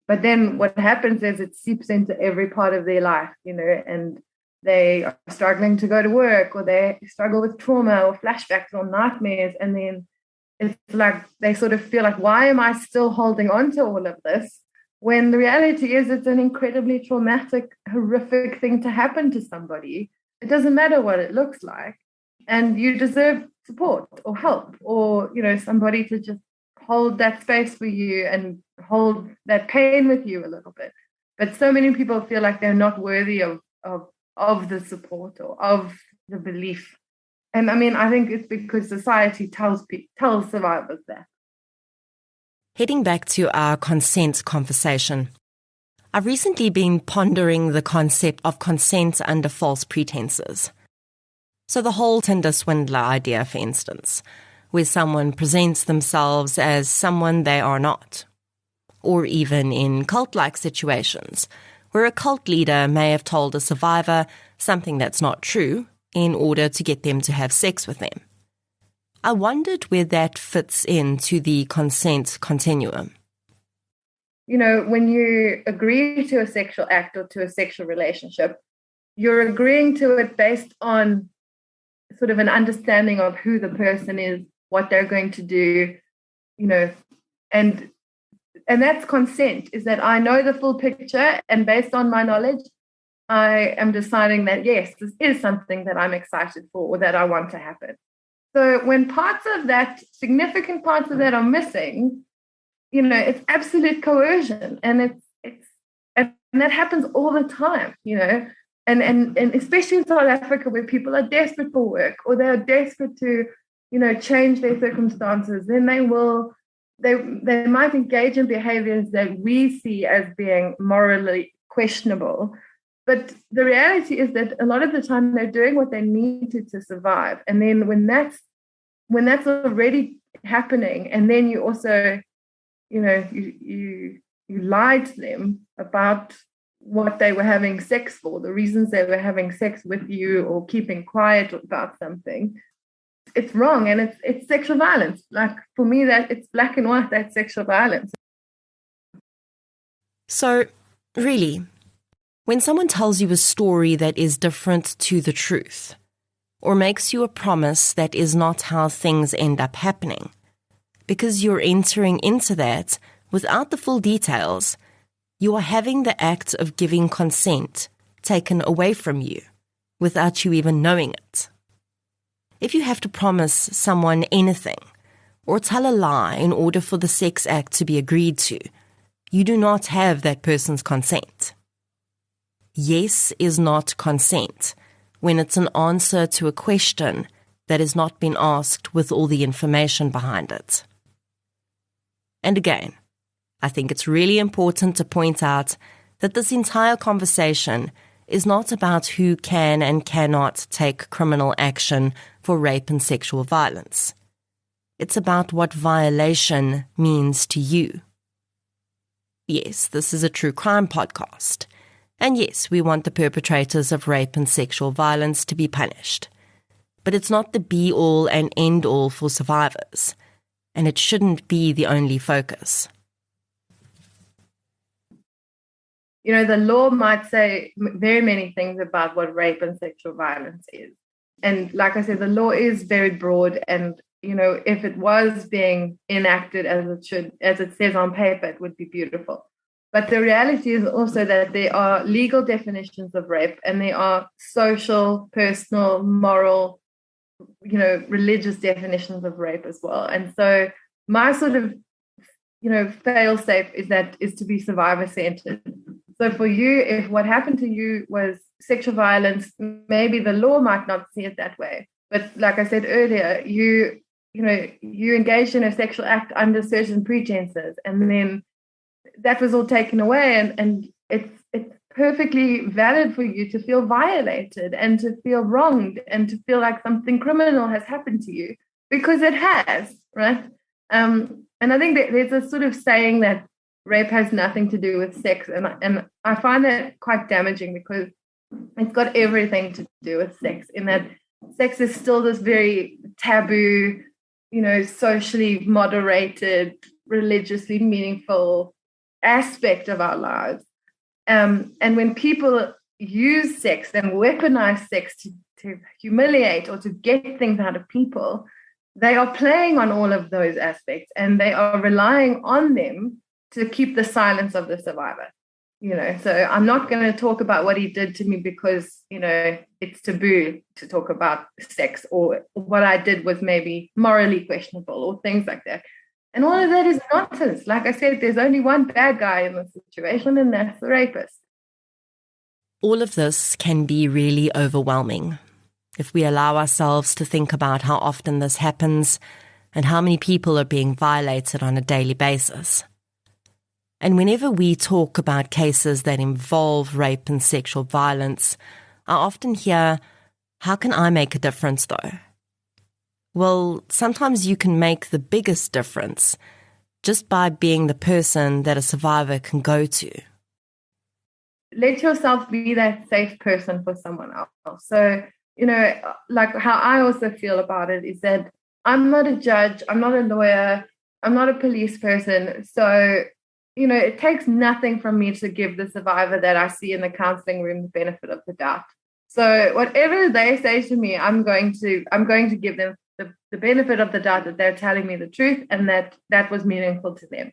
Speaker 2: But then what happens is it seeps into every part of their life, and they are struggling to go to work, or they struggle with trauma or flashbacks or nightmares. And then it's like they sort of feel like, why am I still holding on to all of this? When the reality is it's an incredibly traumatic, horrific thing to happen to somebody. It doesn't matter what it looks like. And you deserve support or help, or, somebody to just hold that space for you and hold that pain with you a little bit. But so many people feel like they're not worthy of the support or of the belief. And I think it's because society tells survivors that.
Speaker 1: Heading back to our consent conversation, I've recently been pondering the concept of consent under false pretenses. So the whole Tinder swindler idea, for instance, where someone presents themselves as someone they are not. Or even in cult-like situations, where a cult leader may have told a survivor something that's not true in order to get them to have sex with them. I wondered where that fits into the consent continuum.
Speaker 2: When you agree to a sexual act or to a sexual relationship, you're agreeing to it based on sort of an understanding of who the person is, what they're going to do, and that's consent, is that I know the full picture, and based on my knowledge, I am deciding that, yes, this is something that I'm excited for or that I want to happen. So when significant parts of that are missing, it's absolute coercion, and and that happens all the time, and especially in South Africa, where people are desperate for work, or they are desperate to, change their circumstances. Then they might engage in behaviors that we see as being morally questionable. But the reality is that a lot of the time they're doing what they need to survive. And then when that's already happening, and then you also, you lied to them about what they were having sex for, the reasons they were having sex with you, or keeping quiet about something, it's wrong, and it's sexual violence. Like, for me, that it's black and white, that's sexual violence.
Speaker 1: So, really, when someone tells you a story that is different to the truth, or makes you a promise that is not how things end up happening, because you're entering into that without the full details, you are having the act of giving consent taken away from you without you even knowing it. If you have to promise someone anything or tell a lie in order for the sex act to be agreed to, you do not have that person's consent. Yes is not consent when it's an answer to a question that has not been asked with all the information behind it. And again, I think it's really important to point out that this entire conversation is not about who can and cannot take criminal action for rape and sexual violence. It's about what violation means to you. Yes, this is a true crime podcast. And yes, we want the perpetrators of rape and sexual violence to be punished. But it's not the be-all and end-all for survivors. And it shouldn't be the only focus.
Speaker 2: The law might say very many things about what rape and sexual violence is. And like I said, the law is very broad, and, if it was being enacted as it says on paper, it would be beautiful. But the reality is also that there are legal definitions of rape, and there are social, personal, moral, religious definitions of rape as well. And so my sort of, fail-safe is to be survivor-centered. So for you, if what happened to you was sexual violence, maybe the law might not see it that way. But like I said earlier, you engaged in a sexual act under certain pretenses, and then that was all taken away, and it's perfectly valid for you to feel violated and to feel wronged and to feel like something criminal has happened to you, because it has, right? And I think that there's a sort of saying that rape has nothing to do with sex, and I find that quite damaging, because it's got everything to do with sex, in that sex is still this very taboo, socially moderated, religiously meaningful aspect of our lives. And when people use sex and weaponize sex to humiliate or to get things out of people, they are playing on all of those aspects, and they are relying on them to keep the silence of the survivor. So I'm not going to talk about what he did to me because, it's taboo to talk about sex, or what I did was maybe morally questionable or things like that. And all of that is nonsense. Like I said, there's only one bad guy in the situation, and that's the rapist.
Speaker 1: All of this can be really overwhelming if we allow ourselves to think about how often this happens and how many people are being violated on a daily basis. And whenever we talk about cases that involve rape and sexual violence, I often hear, how can I make a difference though? Well, sometimes you can make the biggest difference just by being the person that a survivor can go to.
Speaker 2: Let yourself be that safe person for someone else. So, like how I also feel about it is that I'm not a judge, I'm not a lawyer, I'm not a police person. So, it takes nothing from me to give the survivor that I see in the counseling room the benefit of the doubt. So whatever they say to me, I'm going to give them the benefit of the doubt that they're telling me the truth and that was meaningful to them.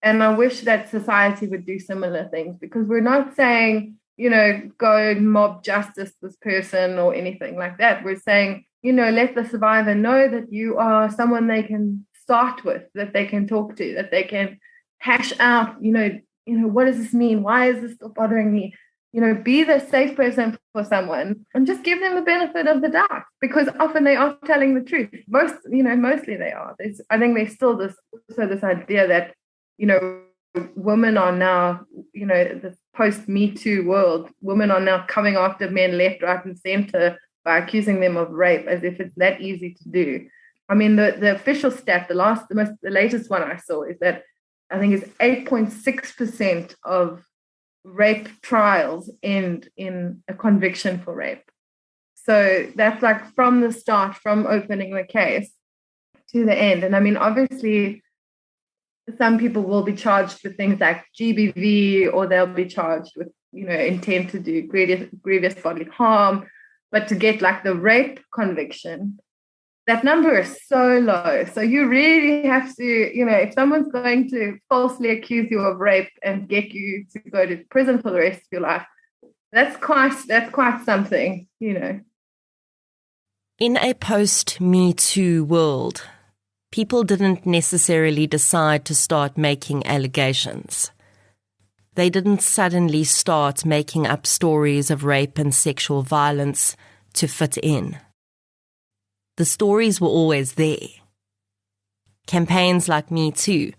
Speaker 2: And I wish that society would do similar things, because we're not saying, go mob justice this person or anything like that. We're saying, let the survivor know that you are someone they can start with, that they can talk to, that they can hash out, what does this mean? Why is this still bothering me? Be the safe person for someone and just give them the benefit of the doubt, because often they are telling the truth. Mostly they are. I think there's still this idea that, women are now, the post-Me Too world, women are now coming after men left, right, and center by accusing them of rape as if it's that easy to do. I mean, the official stat, the latest one I saw is that I think it's 8.6% of rape trials end in a conviction for rape. So that's like from the start, from opening the case to the end. And I mean, obviously, some people will be charged with things like GBV, or they'll be charged with, intent to do grievous bodily harm. But to get like the rape conviction, that number is so low. So you really have to, if someone's going to falsely accuse you of rape and get you to go to prison for the rest of your life, that's quite something, In
Speaker 1: a post-Me Too world, people didn't necessarily decide to start making allegations. They didn't suddenly start making up stories of rape and sexual violence to fit in. The stories were always there. Campaigns like Me Too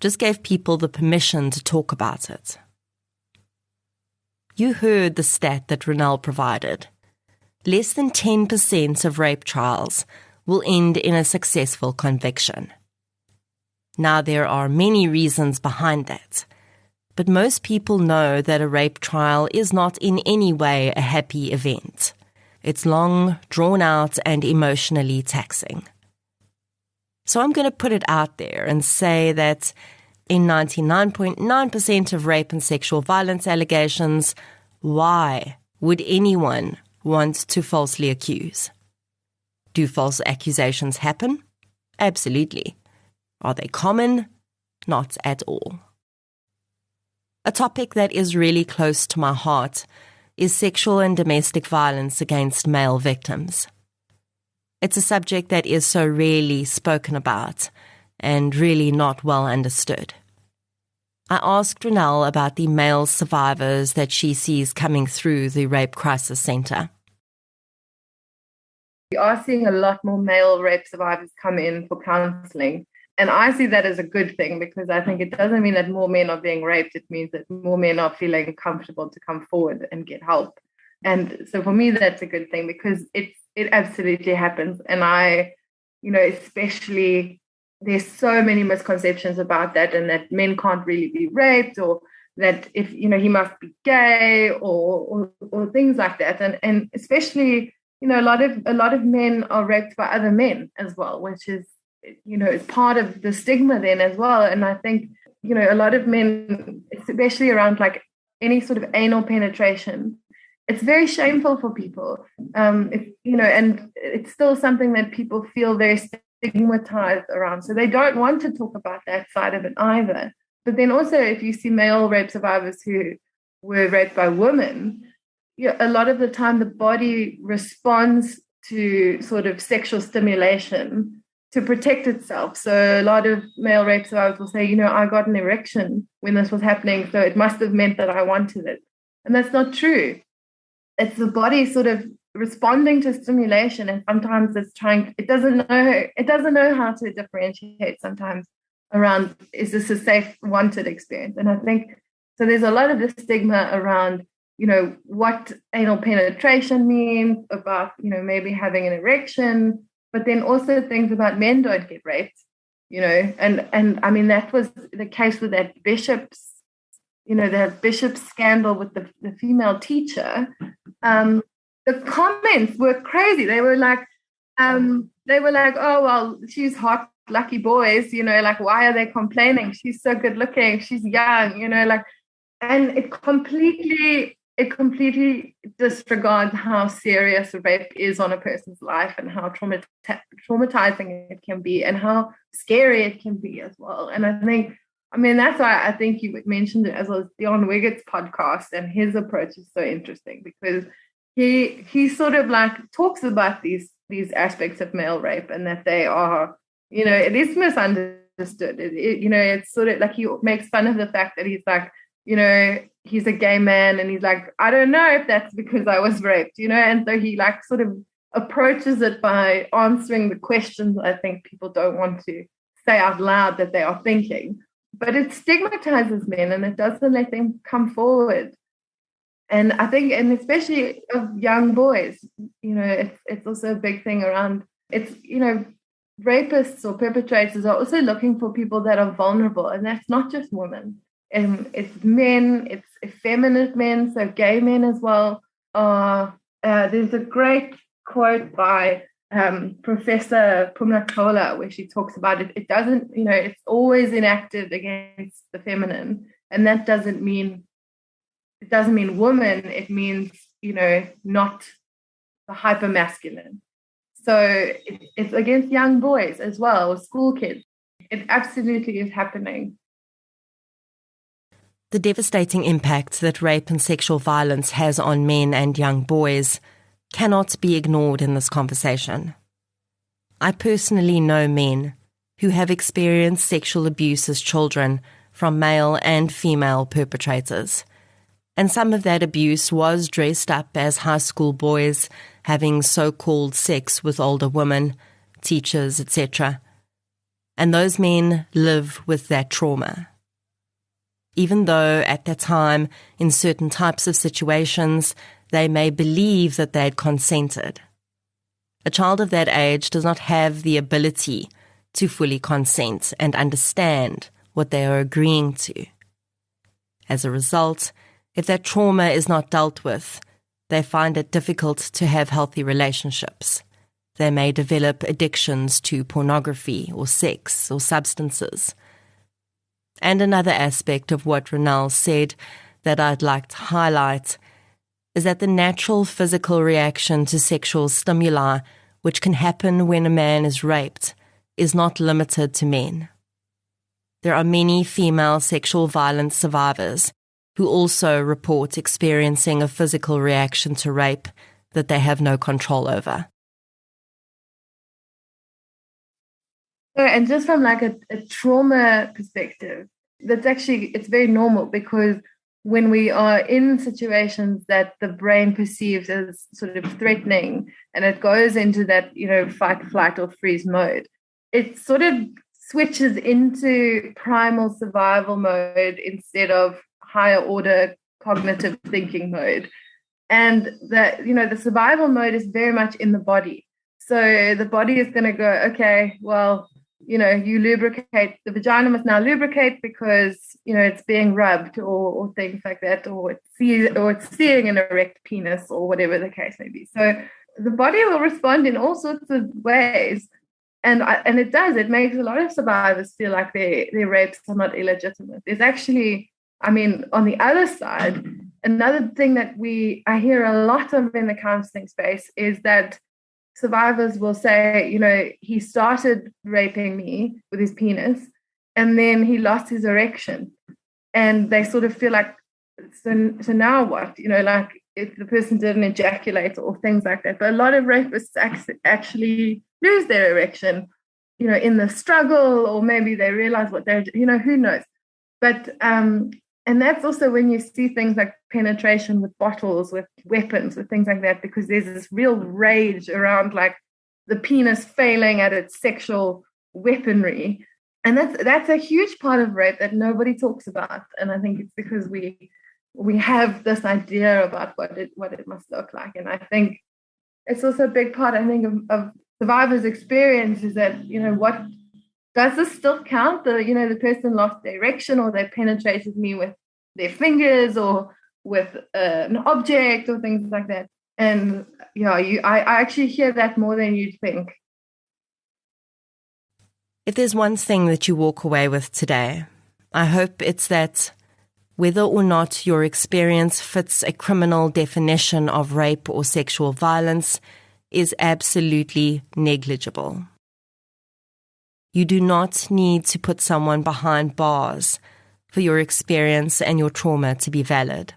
Speaker 1: just gave people the permission to talk about it. You heard the stat that Ronel provided. Less than 10% of rape trials will end in a successful conviction. Now, there are many reasons behind that, but most people know that a rape trial is not in any way a happy event. It's long, drawn out, and emotionally taxing. So I'm going to put it out there and say that in 99.9% of rape and sexual violence allegations, why would anyone want to falsely accuse? Do false accusations happen? Absolutely. Are they common? Not at all. A topic that is really close to my heart is sexual and domestic violence against male victims. It's a subject that is so rarely spoken about and really not well understood. I asked Ronel about the male survivors that she sees coming through the Rape Crisis Centre.
Speaker 2: We are seeing a lot more male rape survivors come in for counselling. And I see that as a good thing, because I think it doesn't mean that more men are being raped. It means that more men are feeling comfortable to come forward and get help. And so for me, that's a good thing, because it absolutely happens. And I, especially there's so many misconceptions about that, and that men can't really be raped, or that if, he must be gay or things like that. And especially, a lot of men are raped by other men as well, which is, it's part of the stigma then as well. And I think, a lot of men, especially around like any sort of anal penetration, it's very shameful for people. And it's still something that people feel very stigmatized around. So they don't want to talk about that side of it either. But then also, if you see male rape survivors who were raped by women, a lot of the time the body responds to sort of sexual stimulation to protect itself. So a lot of male rape survivors will say, I got an erection when this was happening, so it must have meant that I wanted it. And that's not true. It's the body sort of responding to stimulation, and sometimes it doesn't know how to differentiate sometimes around, is this a safe, wanted experience? And I think, so there's a lot of this stigma around, what anal penetration means, about, maybe having an erection, but then also things about men don't get raped, and I mean, that was the case with that Bishop's, the Bishop scandal with the female teacher. The comments were crazy. They were like, oh, well, she's hot, lucky boys, why are they complaining? She's so good looking, she's young, and it completely disregards how serious rape is on a person's life, and how traumatizing it can be, and how scary it can be as well. And that's why I think you mentioned it as well as Dion Wiggett's podcast, and his approach is so interesting, because he sort of like talks about these aspects of male rape, and that they are, it is misunderstood. It's sort of like he makes fun of the fact that he's like, he's a gay man, and he's like, I don't know if that's because I was raped, and so he like sort of approaches it by answering the questions I think people don't want to say out loud that they are thinking. But it stigmatizes men, and it doesn't let them come forward. And I think, and especially of young boys, it's also a big thing around, it's, rapists or perpetrators are also looking for people that are vulnerable, and that's not just women. It's men, it's effeminate men, so gay men as well. There's a great quote by Professor Pumla, where she talks about it. It doesn't, it's always enacted against the feminine, and that doesn't mean woman. It means, not the hypermasculine. So it's against young boys as well, or school kids. It absolutely is happening.
Speaker 1: The devastating impact that rape and sexual violence has on men and young boys cannot be ignored in this conversation. I personally know men who have experienced sexual abuse as children from male and female perpetrators. And some of that abuse was dressed up as high school boys having so-called sex with older women, teachers, etc. And those men live with that trauma. Even though at that time, in certain types of situations, they may believe that they had consented. A child of that age does not have the ability to fully consent and understand what they are agreeing to. As a result, if that trauma is not dealt with, they find it difficult to have healthy relationships. They may develop addictions to pornography or sex or substances. And another aspect of what Ronel said that I'd like to highlight is that the natural physical reaction to sexual stimuli, which can happen when a man is raped, is not limited to men. There are many female sexual violence survivors who also report experiencing a physical reaction to rape that they have no control over.
Speaker 2: And just from like a trauma perspective, it's very normal, because when we are in situations that the brain perceives as sort of threatening, and it goes into that, fight, flight, or freeze mode, it sort of switches into primal survival mode instead of higher order cognitive thinking mode. And the survival mode is very much in the body. So the body is going to go, okay, well, you lubricate, the vagina must now lubricate because, it's being rubbed or things like that, or it's seeing an erect penis, or whatever the case may be. So the body will respond in all sorts of ways. And it makes a lot of survivors feel like their rapes are not illegitimate. There's actually, on the other side, another thing that I hear a lot of in the counseling space is that survivors will say, he started raping me with his penis and then he lost his erection. And they sort of feel like, so now what? Like if the person didn't ejaculate or things like that. But a lot of rapists actually lose their erection, in the struggle, or maybe they realize what they're, who knows. But, and that's also when you see things like penetration with bottles, with weapons, with things like that, because there's this real rage around like the penis failing at its sexual weaponry. And that's a huge part of rape that nobody talks about. And I think it's because we have this idea about what it must look like. And I think it's also a big part, I think, of survivors' experience is that, what does this still count? The person lost their erection, or they penetrated me with their fingers or with an object or things like that. And I actually hear that more than you'd think.
Speaker 1: If there's one thing that you walk away with today, I hope it's that whether or not your experience fits a criminal definition of rape or sexual violence is absolutely negligible. You do not need to put someone behind bars for your experience and your trauma to be valid.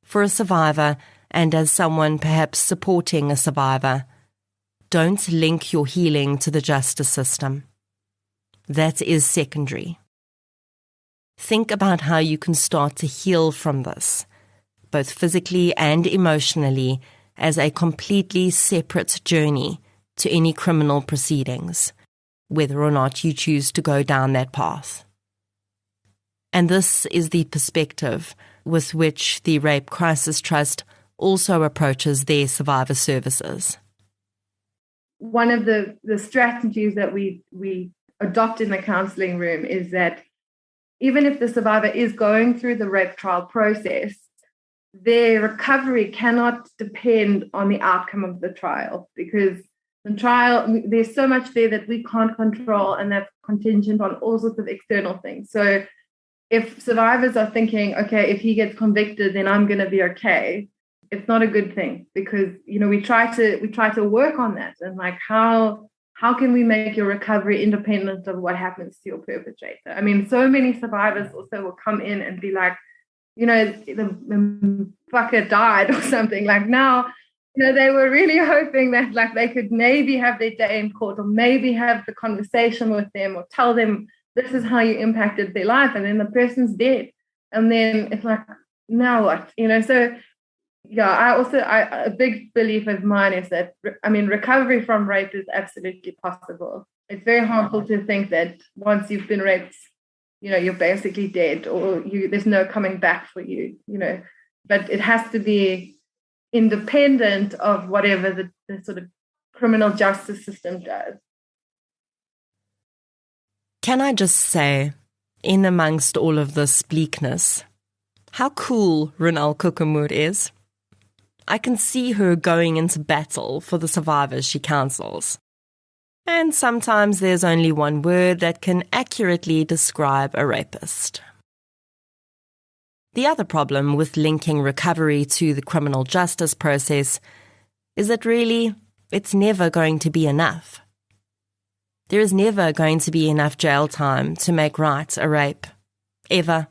Speaker 1: For a survivor, and as someone perhaps supporting a survivor, don't link your healing to the justice system. That is secondary. Think about how you can start to heal from this, both physically and emotionally, as a completely separate journey to any criminal proceedings, whether or not you choose to go down that path. And this is the perspective with which the Rape Crisis Trust also approaches their survivor services.
Speaker 2: One of the strategies that we adopt in the counselling room is that even if the survivor is going through the rape trial process, their recovery cannot depend on the outcome of the trial, because the trial, there's so much there that we can't control, and that's contingent on all sorts of external things. So if survivors are thinking, okay, if he gets convicted, then I'm going to be okay, it's not a good thing, because we try to work on that, and like how can we make your recovery independent of what happens to your perpetrator? I mean, so many survivors also will come in and be like, the fucker died or something. Like now, they were really hoping that like they could maybe have their day in court, or maybe have the conversation with them, or tell them this is how you impacted their life, and then the person's dead, and then it's like, now what? So yeah, a big belief of mine is that, recovery from rape is absolutely possible. It's very harmful to think that once you've been raped, you're basically dead, or there's no coming back for you, but it has to be independent of whatever the sort of criminal justice system does.
Speaker 1: Can I just say, in amongst all of this bleakness, how cool Ronel Koekemoer is? I can see her going into battle for the survivors she counsels. And sometimes there's only one word that can accurately describe a rapist. The other problem with linking recovery to the criminal justice process is that really, it's never going to be enough. There is never going to be enough jail time to make right a rape. Ever.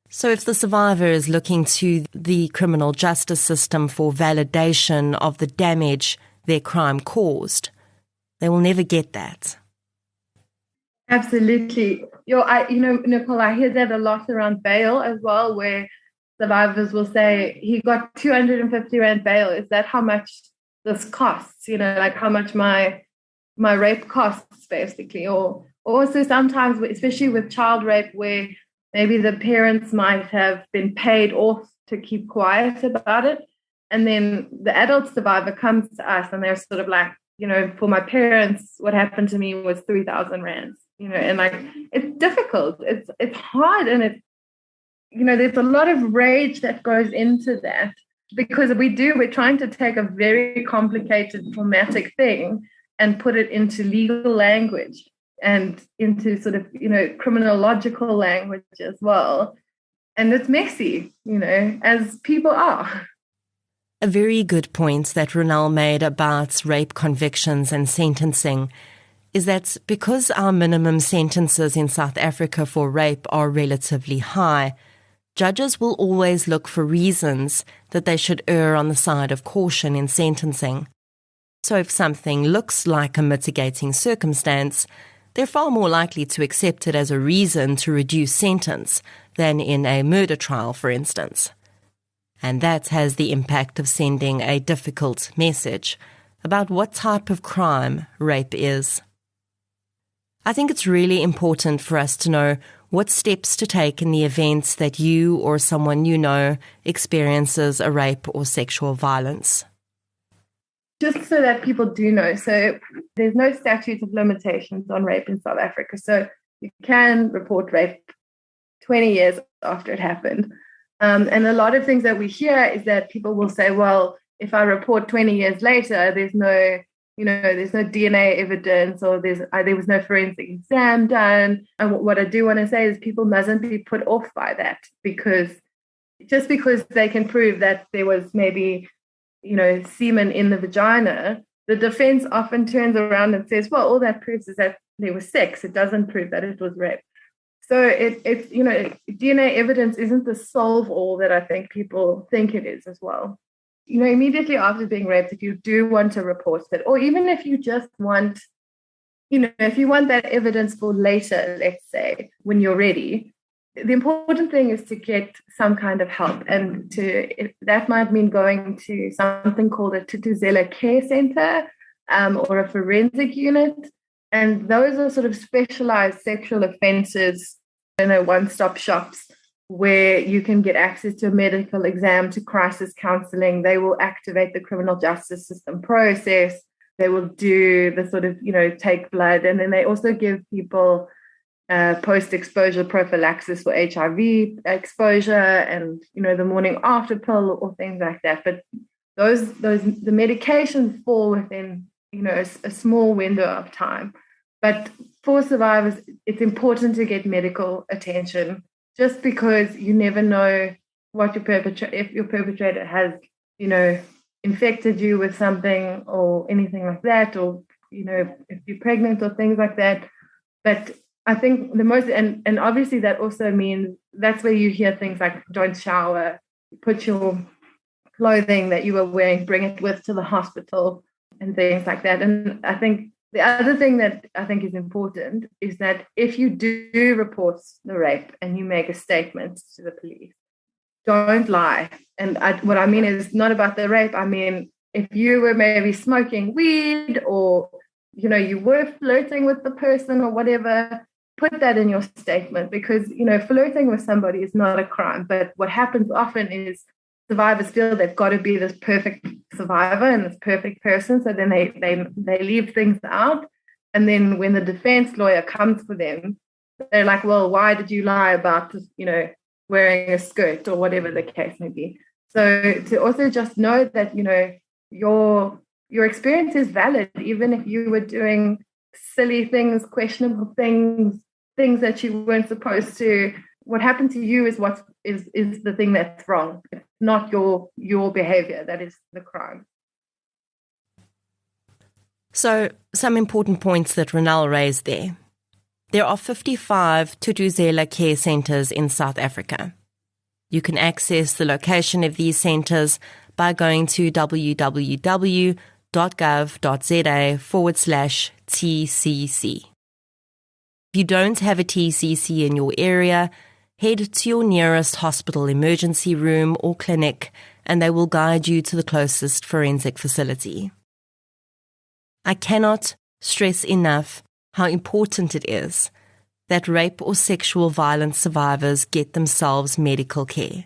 Speaker 1: So if the survivor is looking to the criminal justice system for validation of the damage their crime caused, they will never get that.
Speaker 2: Absolutely. Nicole, I hear that a lot around bail as well, where survivors will say, he got 250 Rand bail. Is that how much this costs? Like how much my rape costs, basically. Or also sometimes, especially with child rape, where maybe the parents might have been paid off to keep quiet about it. And then the adult survivor comes to us and they're sort of like, for my parents, what happened to me was 3,000 Rands, and like, it's difficult. It's hard. And there's a lot of rage that goes into that, because we're trying to take a very complicated, traumatic thing and put it into legal language and into sort of, criminological language as well. And it's messy, as people are.
Speaker 1: A very good point that Ronel made about rape convictions and sentencing is that because our minimum sentences in South Africa for rape are relatively high, judges will always look for reasons that they should err on the side of caution in sentencing. So if something looks like a mitigating circumstance, they're far more likely to accept it as a reason to reduce sentence than in a murder trial, for instance. And that has the impact of sending a difficult message about what type of crime rape is. I think it's really important for us to know what steps to take in the event that you or someone you know experiences a rape or sexual violence.
Speaker 2: Just so that people do know, so there's no statute of limitations on rape in South Africa. So you can report rape 20 years after it happened. And a lot of things that we hear is that people will say, well, if I report 20 years later, there's no DNA evidence, or there was no forensic exam done. And what I do want to say is people mustn't be put off by that, because just because they can prove that there was maybe semen in the vagina, the defense often turns around and says, well, all that proves is that there was sex. It doesn't prove that it was rape. So it's DNA evidence isn't the solve all that I think people think it is as well. Immediately after being raped, if you do want to report it, or even if you just want, if you want that evidence for later, let's say, when you're ready, the important thing is to get some kind of help. And that might mean going to something called a Thuthuzela care center or a forensic unit. And those are sort of specialized sexual offenses, one-stop shops where you can get access to a medical exam, to crisis counseling. They will activate the criminal justice system process. They will do the sort of, take blood. And then they also give people post-exposure prophylaxis for HIV exposure and, the morning after pill or things like that. But the medications fall within, a small window of time. But for survivors, it's important to get medical attention, just because you never know what if your perpetrator has, infected you with something or anything like that, or, if you're pregnant or things like that. But I think the most, and obviously that also means that's where you hear things like don't shower, put your clothing that you were wearing, bring it with to the hospital and things like that. And I think the other thing that I think is important is that if you do report the rape and you make a statement to the police, don't lie. And what I mean is not about the rape. I mean, if you were maybe smoking weed or, you were flirting with the person or whatever, put that in your statement, because, flirting with somebody is not a crime. But what happens often is survivors feel they've got to be this perfect survivor and this perfect person. So then they leave things out. And then when the defense lawyer comes for them, they're like, well, why did you lie about, wearing a skirt or whatever the case may be? So to also just know that, your experience is valid, even if you were doing silly things, questionable things that you weren't supposed to. What happened to you is what is the thing that's wrong. It's not your behavior that is the crime.
Speaker 1: So, some important points that Ronel raised there. There are 55 Thuthuzela care centres in South Africa. You can access the location of these centres by going to www.gov.za/TCC. If you don't have a TCC in your area, head to your nearest hospital emergency room or clinic and they will guide you to the closest forensic facility. I cannot stress enough how important it is that rape or sexual violence survivors get themselves medical care.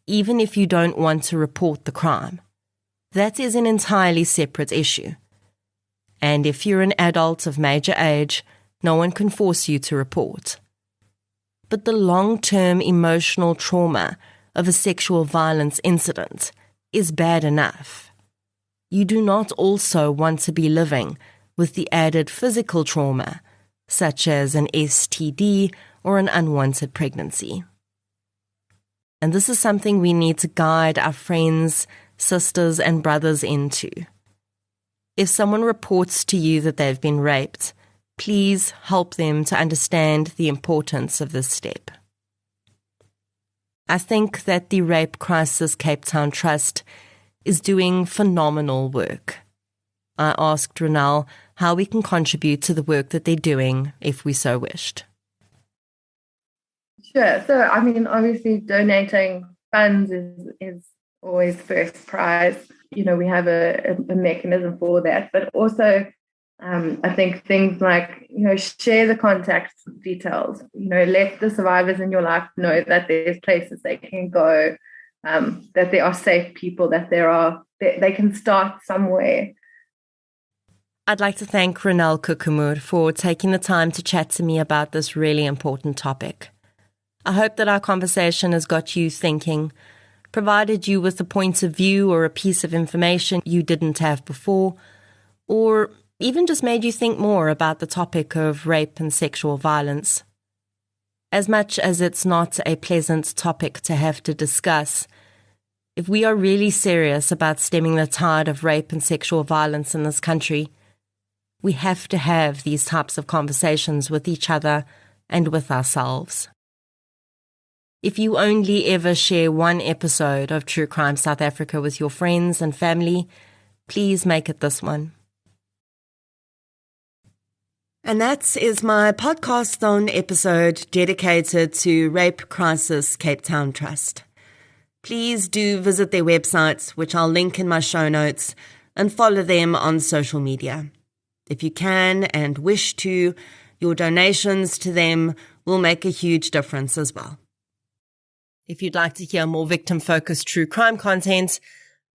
Speaker 1: Even if you don't want to report the crime, that is an entirely separate issue. And if you're an adult of major age, no one can force you to report. But the long-term emotional trauma of a sexual violence incident is bad enough. You do not also want to be living with the added physical trauma, such as an STD or an unwanted pregnancy. And this is something we need to guide our friends, sisters, and brothers into. If someone reports to you that they've been raped, please help them to understand the importance of this step. I think that the Rape Crisis Cape Town Trust is doing phenomenal work. I asked Ronel how we can contribute to the work that they're doing if we so wished.
Speaker 2: Sure. So, obviously donating funds is always first prize. We have a mechanism for that, but also I think things like, share the contact details, let the survivors in your life know that there's places they can go, that there are safe people, that they can start somewhere.
Speaker 1: I'd like to thank Ronel Koekemoer for taking the time to chat to me about this really important topic. I hope that our conversation has got you thinking, provided you with a point of view or a piece of information you didn't have before, or even just made you think more about the topic of rape and sexual violence. As much as it's not a pleasant topic to have to discuss, if we are really serious about stemming the tide of rape and sexual violence in this country, we have to have these types of conversations with each other and with ourselves. If you only ever share one episode of True Crime South Africa with your friends and family, please make it this one. And that is my Podcasthon episode dedicated to Rape Crisis Cape Town Trust. Please do visit their website, which I'll link in my show notes, and follow them on social media. If you can and wish to, your donations to them will make a huge difference as well. If you'd like to hear more victim-focused true crime content,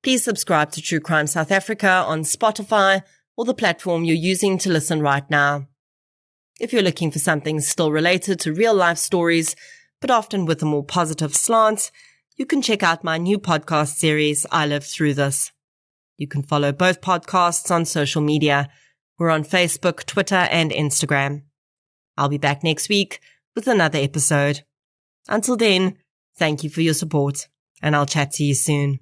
Speaker 1: please subscribe to True Crime South Africa on Spotify or the platform you're using to listen right now. If you're looking for something still related to real-life stories, but often with a more positive slant, you can check out my new podcast series, I Lived Through This. You can follow both podcasts on social media. We're on Facebook, Twitter, and Instagram. I'll be back next week with another episode. Until then, thank you for your support, and I'll chat to you soon.